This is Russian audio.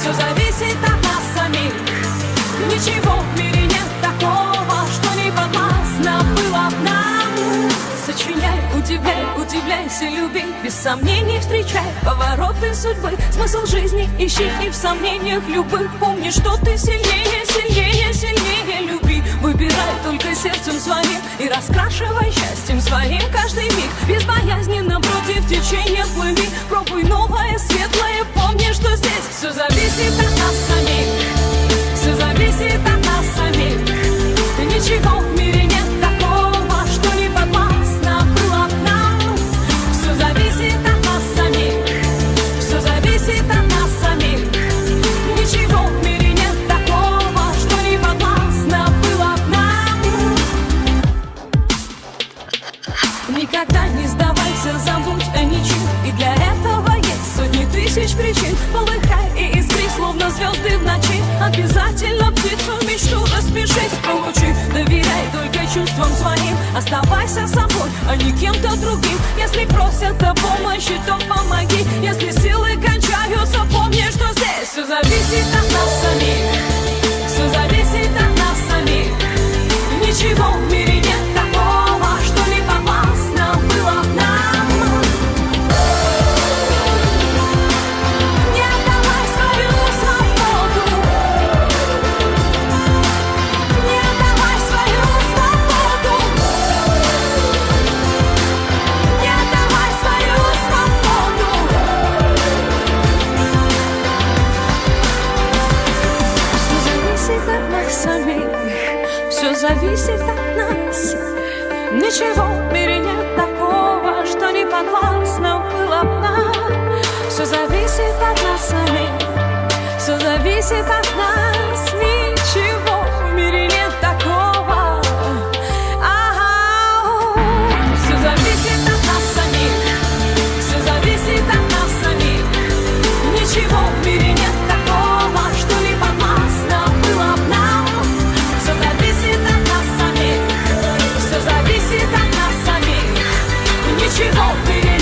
Все зависит от нас самих. Ничего в мире нет такого, что не подвластно было нам. Сочиняй, удивляй, удивляйся, люби, без сомнений встречай повороты судьбы. Смысл жизни ищи и в сомнениях любых помни, что ты сильнее, сильнее, сильнее. Люби, выбирай только сердцем своим и раскрашивай счастьем своим каждый миг. Безбоязненно против течения плыви, пробуй новое, светлое, помни, что здесь все зависит от нас самих. Все зависит от нас самих. Ничего в мире нет такого, что не подвластно было нам. Все зависит от нас самих. Все зависит от нас самих. Ничего в мире нет такого, что не подвластно было нам. Никогда не сдавайся, забудь о ничем. И для этого есть сотни тысяч причин. Полыхай и искри, словно звезды в ночи. Обязательно птицу мечту распишись, получи. Доверяй только чувствам своим. Оставайся собой, а не кем-то другим. Если просят о помощи, то помоги. Если силы кончаются, помни, что здесь все зависит от нас самих. Все зависит от нас самих. Ничего в мире нет такого, что не подвластно было нам. Не отдавай свою свободу. Не отдавай свою свободу. Не отдавай свою свободу. Все зависит от нас самих. Все зависит от нас. Ничего в мире нет такого, что не подвластно было нам. Все зависит от нас самих. Все зависит от нас. Ничего в мире нет такого. Все зависит от нас самих. Все зависит от нас самих. Ничего в мире нет такого, что не подвластно было нам. Все зависит от нас самих. Все зависит от нас самих. Ничего в мире